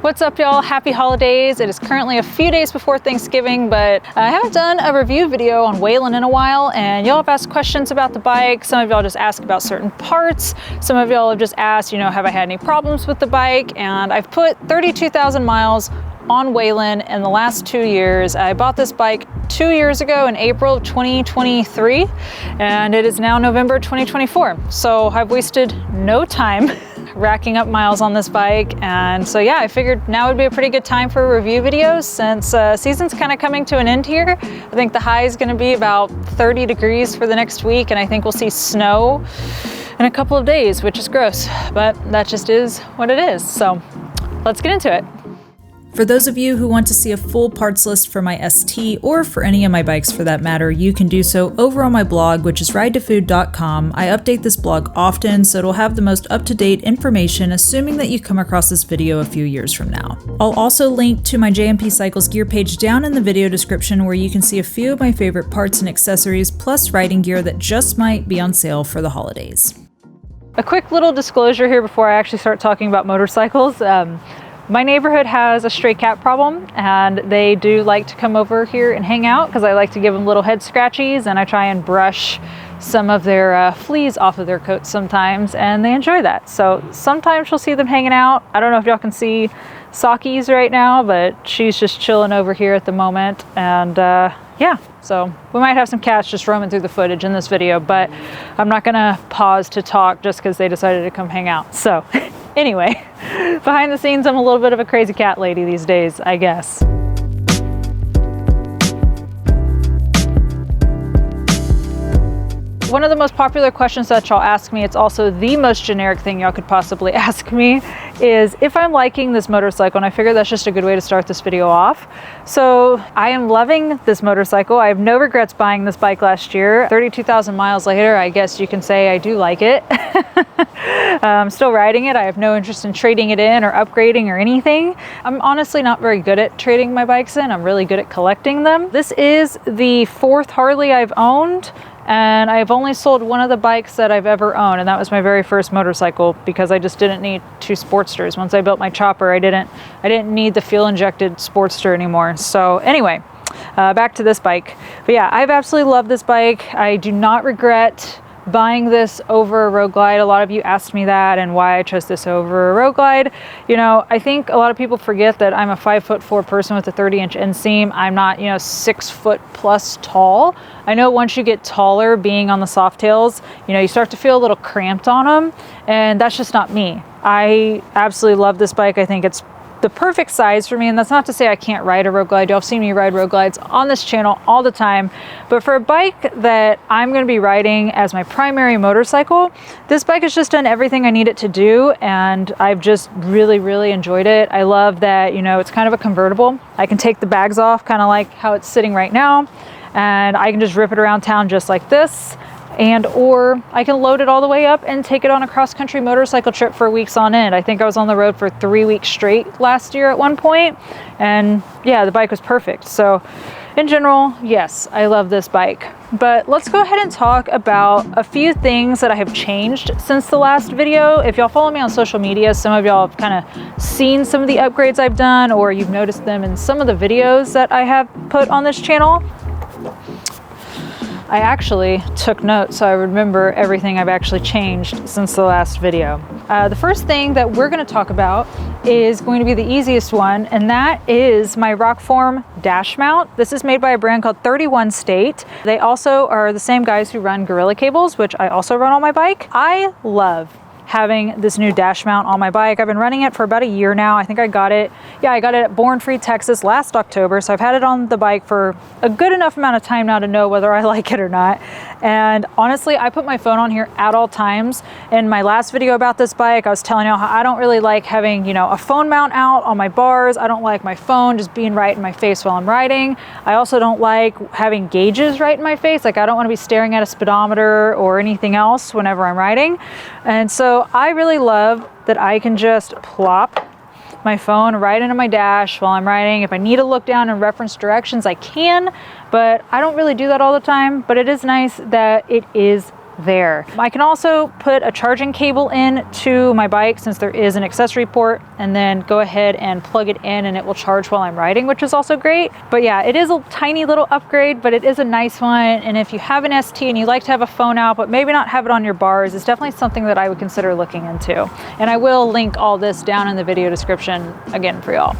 What's up, y'all? Happy holidays. It is currently a few days before Thanksgiving, but I haven't done a review video on Whelen in a while, and y'all have asked questions about the bike. Some of y'all just ask about certain parts. Some of y'all have just asked, have I had any problems with the bike? And I've put 32,000 miles on Whelen in the last 2 years. I bought this bike 2 years ago in April of 2023, and it is now November 2024. So I've wasted no time racking up miles on this bike. And so yeah, I figured now would be a pretty good time for a review video since season's kind of coming to an end here. I think the high is going to be about 30 degrees for the next week, and I think we'll see snow in a couple of days, which is gross, but that just is what it is. So let's get into it. For those of you who want to see a full parts list for my ST, or for any of my bikes for that matter, you can do so over on my blog, which is ridetofood.com. I update this blog often, so it'll have the most up-to-date information, assuming that you come across this video a few years from now. I'll also link to my JMP Cycles gear page down in the video description, where you can see a few of my favorite parts and accessories, plus riding gear that just might be on sale for the holidays. A quick little disclosure here before I actually start talking about motorcycles. My neighborhood has a stray cat problem, and they do like to come over here and hang out because I like to give them little head scratchies, and I try and brush some of their fleas off of their coats sometimes, and they enjoy that. So sometimes you'll see them hanging out. I don't know if y'all can see Saki's right now, but she's just chilling over here at the moment. And yeah, so we might have some cats just roaming through the footage in this video, but I'm not gonna pause to talk just because they decided to come hang out. So anyway, behind the scenes, I'm a little bit of a crazy cat lady these days, I guess. One of the most popular questions that y'all ask me, it's also the most generic thing y'all could possibly ask me, is if I'm liking this motorcycle, and I figure that's just a good way to start this video off. So I am loving this motorcycle. I have no regrets buying this bike last year. 32,000 miles later, I guess you can say I do like it. I'm still riding it. I have no interest in trading it in or upgrading or anything. I'm honestly not very good at trading my bikes in. I'm really good at collecting them. This is the fourth Harley I've owned, and I've only sold one of the bikes that I've ever owned, and that was my very first motorcycle because I just didn't need two Sportsters. Once I built my chopper, I didn't need the fuel-injected Sportster anymore. So anyway, back to this bike. But yeah, I've absolutely loved this bike. I do not regret buying this over a Road Glide. A lot of you asked me that and why I chose this over a Road Glide. I think a lot of people forget that I'm a 5'4" person with a 30-inch inseam. I'm not, 6 foot plus tall. I know once you get taller, being on the Softails, you start to feel a little cramped on them, and that's just not me. I absolutely love this bike. I think it's the perfect size for me, and that's not to say I can't ride a Road Glide. Y'all have seen me ride Road Glides on this channel all the time, but for a bike that I'm going to be riding as my primary motorcycle, this bike has just done everything I need it to do, and I've just really enjoyed it. I love that, it's kind of a convertible. I can take the bags off, kind of like how it's sitting right now, and I can just rip it around town just like this. Or I can load it all the way up and take it on a cross-country motorcycle trip for weeks on end. I think I was on the road for 3 weeks straight last year at one point, and yeah, the bike was perfect. So in general, yes, I love this bike. But let's go ahead and talk about a few things that I have changed since the last video. If y'all follow me on social media, some of y'all have kind of seen some of the upgrades I've done, or you've noticed them in some of the videos that I have put on this channel. I actually took notes so I remember everything I've actually changed since the last video. The first thing that we're going to talk about is going to be the easiest one, and that is my Rockform dash mount. This is made by a brand called 31 State. They also are the same guys who run Gorilla cables, which I also run on my bike. I love having this new dash mount on my bike. I've been running it for about a year now. I think I got it at Born Free, Texas last October. So I've had it on the bike for a good enough amount of time now to know whether I like it or not. And honestly, I put my phone on here at all times. In my last video about this bike, I was telling y'all how I don't really like having, a phone mount out on my bars. I don't like my phone just being right in my face while I'm riding. I also don't like having gauges right in my face. Like, I don't want to be staring at a speedometer or anything else whenever I'm riding. And so I really love that I can just plop my phone right into my dash while I'm riding. If I need to look down and reference directions, I can, but I don't really do that all the time. But it is nice that it is there. I can also put a charging cable in to my bike since there is an accessory port, and then go ahead and plug it in and it will charge while I'm riding, which is also great. But yeah, it is a tiny little upgrade, but it is a nice one. And if you have an ST and you like to have a phone out, but maybe not have it on your bars, it's definitely something that I would consider looking into. And I will link all this down in the video description again for y'all.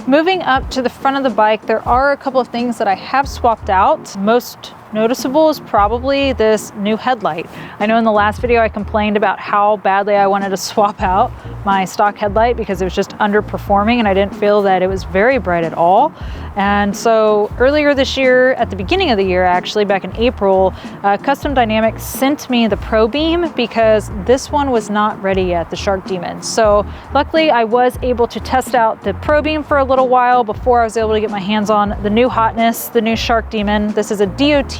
Moving up to the front of the bike, there are a couple of things that I have swapped out. Most noticeable is probably this new headlight. I know in the last video I complained about how badly I wanted to swap out my stock headlight because it was just underperforming and I didn't feel that it was very bright at all. And so earlier this year, at the beginning of the year actually, back in April, Custom Dynamics sent me the Pro Beam because this one was not ready yet, the Shark Demon. So luckily I was able to test out the Pro Beam for a little while before I was able to get my hands on the new hotness, the new Shark Demon. This is a DOT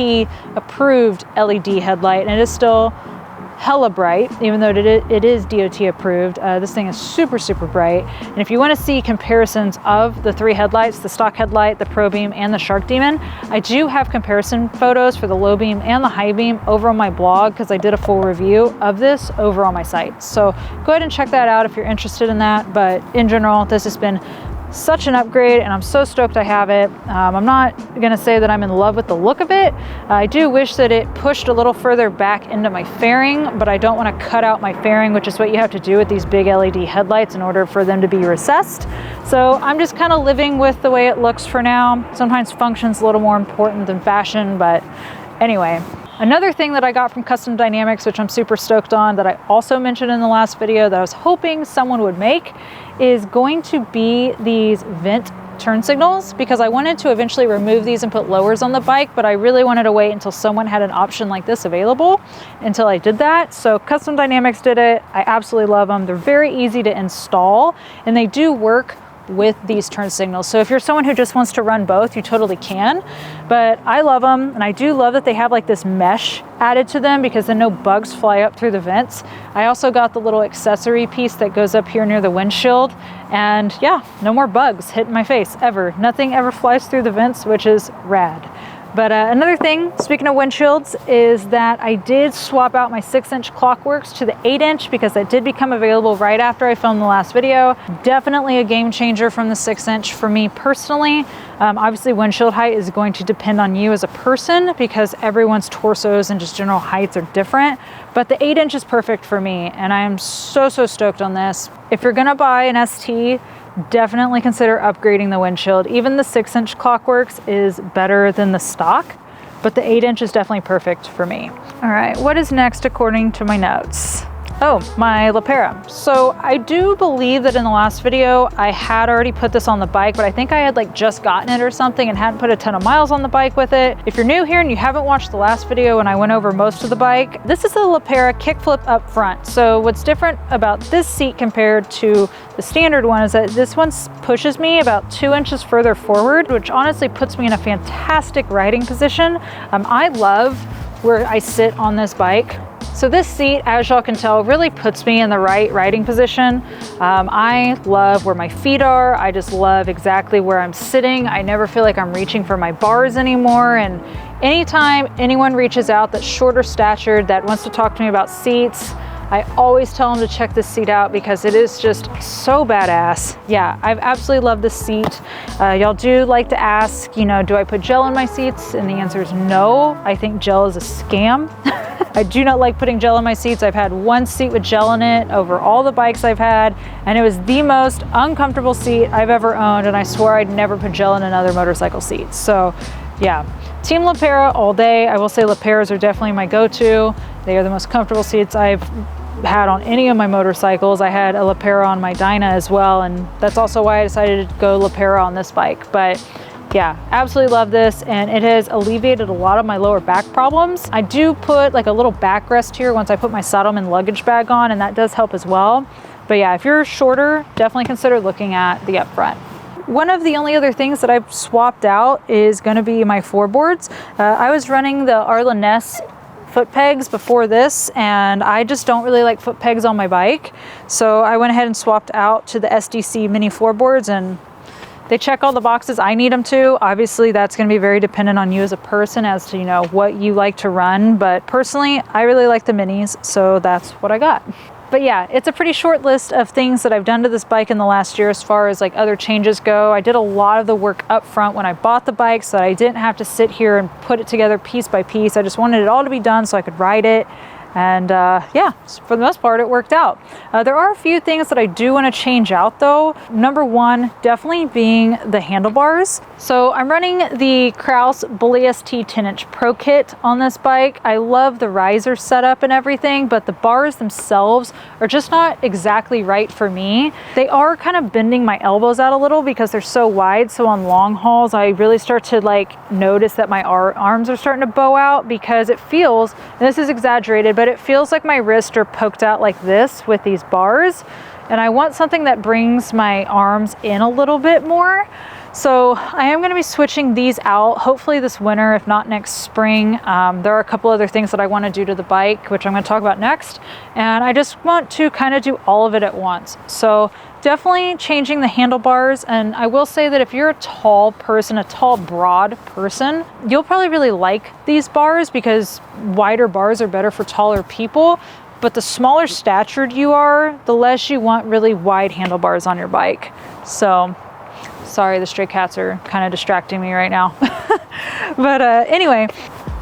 approved LED headlight, and it is still hella bright, even though it is DOT approved. This thing is super, super bright. And if you want to see comparisons of the three headlights, the stock headlight, the Pro Beam, and the Shark Demon, I do have comparison photos for the low beam and the high beam over on my blog because I did a full review of this over on my site. So go ahead and check that out if you're interested in that. But in general, this has been such an upgrade and I'm so stoked I have it. I'm not gonna say that I'm in love with the look of it. I do wish that it pushed a little further back into my fairing, but I don't want to cut out my fairing, which is what you have to do with these big LED headlights in order for them to be recessed. So I'm just kind of living with the way it looks for now. Sometimes function's a little more important than fashion, but anyway. Another thing that I got from Custom Dynamics, which I'm super stoked on, that I also mentioned in the last video that I was hoping someone would make, is going to be these vent turn signals, because I wanted to eventually remove these and put lowers on the bike, but I really wanted to wait until someone had an option like this available until I did that. So Custom Dynamics did it. I absolutely love them. They're very easy to install and they do work with these turn signals. So if you're someone who just wants to run both, you totally can. But I love them, and I do love that they have like this mesh added to them because then no bugs fly up through the vents. I also got the little accessory piece that goes up here near the windshield, and yeah, no more bugs hitting my face ever. Nothing ever flies through the vents, which is rad. But another thing, speaking of windshields, is that I did swap out my 6-inch Klock Werks to the 8-inch because that did become available right after I filmed the last video. Definitely a game changer from the 6-inch for me personally. Obviously windshield height is going to depend on you as a person because everyone's torsos and just general heights are different. But the 8-inch is perfect for me, and I am so, so stoked on this. If you're gonna buy an ST, definitely consider upgrading the windshield. Even the 6-inch Klock Werks is better than the stock, but the 8-inch is definitely perfect for me. All right, what is next according to my notes? Oh, my LePera. So I do believe that in the last video I had already put this on the bike, but I think I had like just gotten it or something and hadn't put a ton of miles on the bike with it. If you're new here and you haven't watched the last video when I went over most of the bike, this is the LePera Kickflip up front. So what's different about this seat compared to the standard one is that this one pushes me about 2 inches further forward, which honestly puts me in a fantastic riding position. I love where I sit on this bike. So this seat, as y'all can tell, really puts me in the right riding position. I love where my feet are. I just love exactly where I'm sitting. I never feel like I'm reaching for my bars anymore. And anytime anyone reaches out that's shorter statured, that wants to talk to me about seats, I always tell them to check this seat out because it is just so badass. Yeah, I've absolutely loved this seat. Y'all do like to ask, you know, do I put gel in my seats? And the answer is no. I think gel is a scam. I do not like putting gel in my seats. I've had one seat with gel in it over all the bikes I've had, and it was the most uncomfortable seat I've ever owned, and I swore I'd never put gel in another motorcycle seat. So yeah, Team LePera all day. I will say LePeras are definitely my go-to. They are the most comfortable seats I've had on any of my motorcycles. I had a LePera on my Dyna as well, and that's also why I decided to go LePera on this bike. But yeah, absolutely love this, and it has alleviated a lot of my lower back problems. I do put like a little backrest here once I put my Saddlemen luggage bag on, and that does help as well. But yeah, if you're shorter, definitely consider looking at the up front. One of the only other things that I've swapped out is going to be my floorboards. I was running the Arla Ness foot pegs before this, and I just don't really like foot pegs on my bike. So I went ahead and swapped out to the SDC mini floorboards, and they check all the boxes I need them to. Obviously, that's going to be very dependent on you as a person as to, you know, what you like to run. But personally, I really like the minis, so that's what I got. But yeah, it's a pretty short list of things that I've done to this bike in the last year as far as like other changes go. I did a lot of the work up front when I bought the bike so that I didn't have to sit here and put it together piece by piece. I just wanted it all to be done so I could ride it. And yeah, for the most part, it worked out. There are a few things that I do want to change out though. Number one, definitely being the handlebars. So I'm running the Kraus Bully ST 10-inch Pro Kit on this bike. I love the riser setup and everything, but the bars themselves are just not exactly right for me. They are kind of bending my elbows out a little because they're so wide. So on long hauls, I really start to like notice that my arms are starting to bow out because it feels, and this is exaggerated, but it feels like my wrists are poked out like this with these bars. And I want something that brings my arms in a little bit more. So I am going to be switching these out hopefully this winter, if not next spring. There are a couple other things that I want to do to the bike, which I'm going to talk about next. And I just want to kind of do all of it at once. So definitely changing the handlebars. And I will say that if you're a tall person, a tall, broad person, you'll probably really like these bars because wider bars are better for taller people. But the smaller statured you are, the less you want really wide handlebars on your bike. So sorry, the stray cats are kind of distracting me right now. But anyway,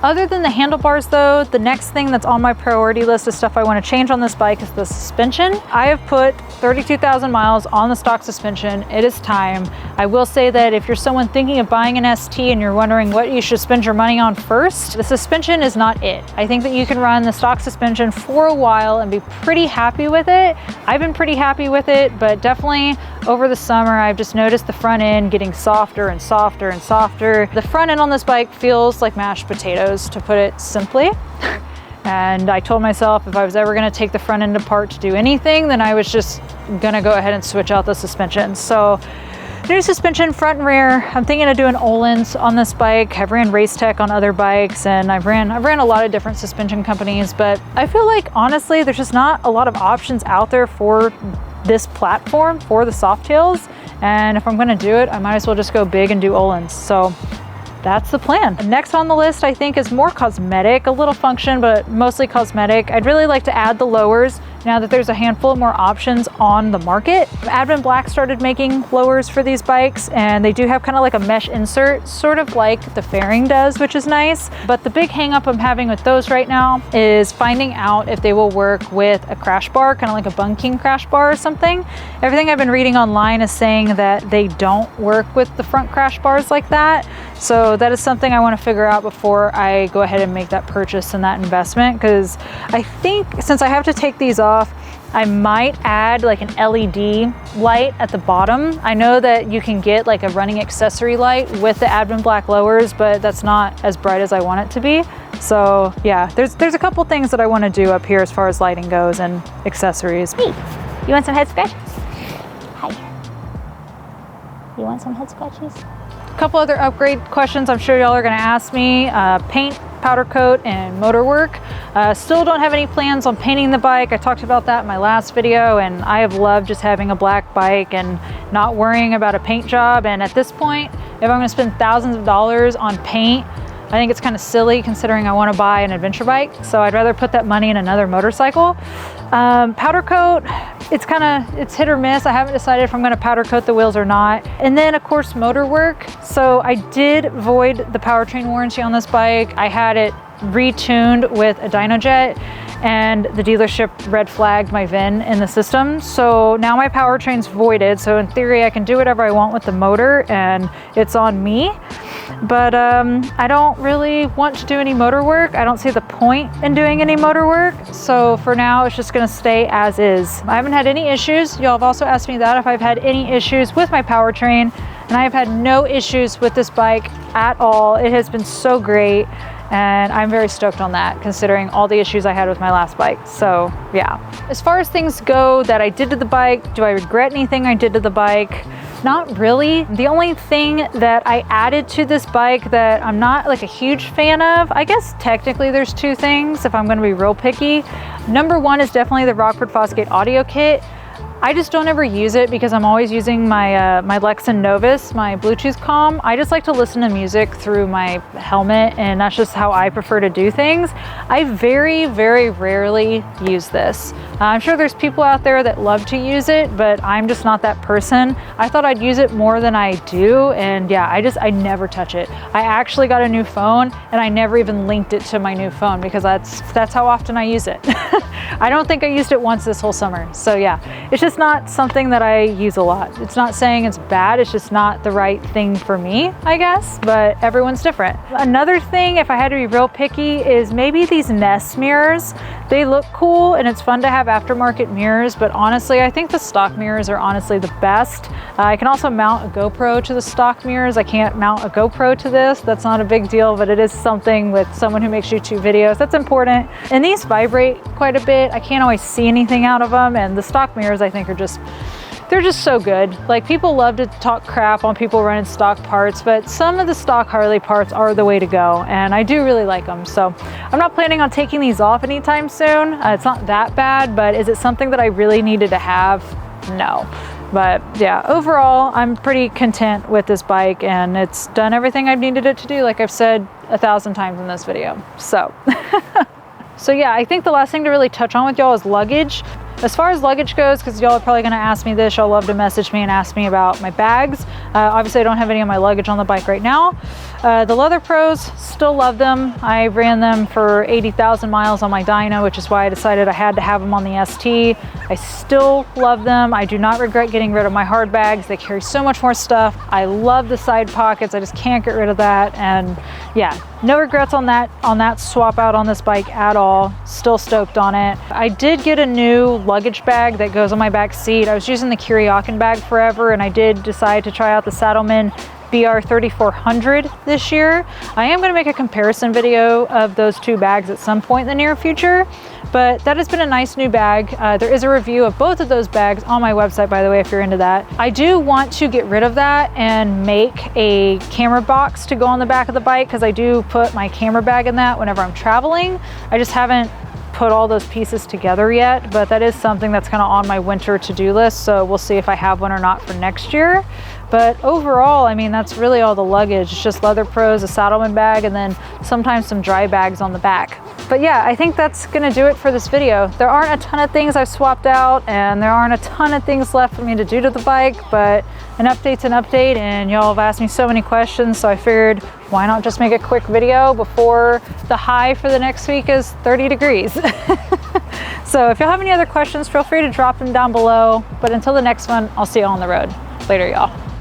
other than the handlebars though, the next thing that's on my priority list of stuff I want to change on this bike is the suspension. I have put 32,000 miles on the stock suspension. It is time. I will say that if you're someone thinking of buying an ST and you're wondering what you should spend your money on first, the suspension is not it. I think that you can run the stock suspension for a while and be pretty happy with it. I've been pretty happy with it, but definitely over the summer, I've just noticed the front end getting softer and softer and softer. The front end on this bike feels like mashed potatoes, to put it simply. And I told myself if I was ever gonna take the front end apart to do anything, then I was just gonna go ahead and switch out the suspension. So new suspension, front and rear. I'm thinking of doing Öhlins on this bike. I've ran Race Tech on other bikes and I've ran a lot of different suspension companies, but I feel like honestly, there's just not a lot of options out there for this platform for the Softails. And if I'm gonna do it, I might as well just go big and do Öhlins. So that's the plan. Next on the list, I think, is more cosmetic, a little function, but mostly cosmetic. I'd really like to add the lowers now that there's a handful of more options on the market. Advanblack started making lowers for these bikes, and they do have kind of like a mesh insert, sort of like the fairing does, which is nice. But the big hang up I'm having with those right now is finding out if they will work with a crash bar, kind of like a Bun King crash bar or something. Everything I've been reading online is saying that they don't work with the front crash bars like that. So that is something I want to figure out before I go ahead and make that purchase and that investment, because I think since I have to take these off, I might add like an LED light at the bottom. I know that you can get like a running accessory light with the Advanblack lowers, but that's not as bright as I want it to be. So yeah, there's a couple things that I want to do up here as far as lighting goes and accessories. Hey, you want some head scratches? Hi. You want some head scratches? A couple other upgrade questions I'm sure y'all are going to ask me. Paint, powder coat, and motor work. Still don't have any plans on painting the bike. I talked about that in my last video, and I have loved just having a black bike and not worrying about a paint job. And at this point, if I'm going to spend thousands of dollars on paint, I think it's kind of silly considering I want to buy an adventure bike. So I'd rather put that money in another motorcycle. Powder coat, it's hit or miss. I haven't decided if I'm going to powder coat the wheels or not. And then of course motor work. So I did void the Powertrain warranty on this bike. I had it retuned with a Dyna jet, and the dealership red flagged my VIN in the system. So now my Powertrain's voided. So in theory, I can do whatever I want with the motor and it's on me. But I don't really want to do any motor work. I don't see the point in doing any motor work. So for now, it's just gonna stay as is. I haven't had any issues. Y'all have also asked me that if I've had any issues with my Powertrain, and I have had no issues with this bike at all. It has been so great. And I'm very stoked on that, considering all the issues I had with my last bike. So yeah. As far as things go that I did to the bike, do I regret anything I did to the bike? Not really. The only thing that I added to this bike that I'm not like a huge fan of, I guess technically there's two things if I'm gonna be real picky. Number one is definitely the Rockford Fosgate audio kit. I just don't ever use it because I'm always using my my Lexan Novus, my Bluetooth comm. I just like to listen to music through my helmet, and that's just how I prefer to do things. I very, very rarely use this. I'm sure there's people out there that love to use it, but I'm just not that person. I thought I'd use it more than I do, and yeah, I never touch it. I actually got a new phone and I never even linked it to my new phone because that's how often I use it. I don't think I used it once this whole summer. So yeah, it's just not something that I use a lot. It's not saying it's bad, it's just not the right thing for me, I guess, but everyone's different. Another thing, if I had to be real picky, is maybe these Nest mirrors. They look cool and it's fun to have aftermarket mirrors, but honestly, I think the stock mirrors are honestly the best. I can also mount a GoPro to the stock mirrors. I can't mount a GoPro to this. That's not a big deal, but it is something with someone who makes YouTube videos. That's important. And these vibrate quite a bit. I can't always see anything out of them, and the stock mirrors I think are just, they're just so good. Like, people love to talk crap on people running stock parts, but some of the stock Harley parts are the way to go, and I do really like them. So I'm not planning on taking these off anytime soon. It's not that bad, but is it something that I really needed to have? No. But yeah, overall, I'm pretty content with this bike, and it's done everything I've needed it to do, like I've said 1,000 times in this video. So so yeah, I think the last thing to really touch on with y'all is luggage. As far as luggage goes, because y'all are probably going to ask me this, y'all love to message me and ask me about my bags. Obviously, I don't have any of my luggage on the bike right now. The Leatherpros, still love them. I ran them for 80,000 miles on my Dyna, which is why I decided I had to have them on the ST. I still love them. I do not regret getting rid of my hard bags. They carry so much more stuff. I love the side pockets. I just can't get rid of that. And yeah, no regrets on that swap out on this bike at all. Still stoked on it. I did get a new luggage bag that goes on my back seat. I was using the Kuryakin bag forever, and I did decide to try out the Saddlemen BR 3400 this year. I am going to make a comparison video of those two bags at some point in the near future, but that has been a nice new bag. There is a review of both of those bags on my website, by the way, if you're into that. I do want to get rid of that and make a camera box to go on the back of the bike, because I do put my camera bag in that whenever I'm traveling. I just haven't put all those pieces together yet, but that is something that's kind of on my winter to-do list, so we'll see if I have one or not for next year. But overall, I mean, that's really all the luggage. It's just Leatherpros, a Saddlemen bag, and then sometimes some dry bags on the back. But yeah, I think that's gonna do it for this video. There aren't a ton of things I've swapped out, and there aren't a ton of things left for me to do to the bike, but an update's an update, and y'all have asked me so many questions, so I figured, why not just make a quick video before the high for the next week is 30 degrees. So if y'all have any other questions, feel free to drop them down below. But until the next one, I'll see you on the road. Later, y'all.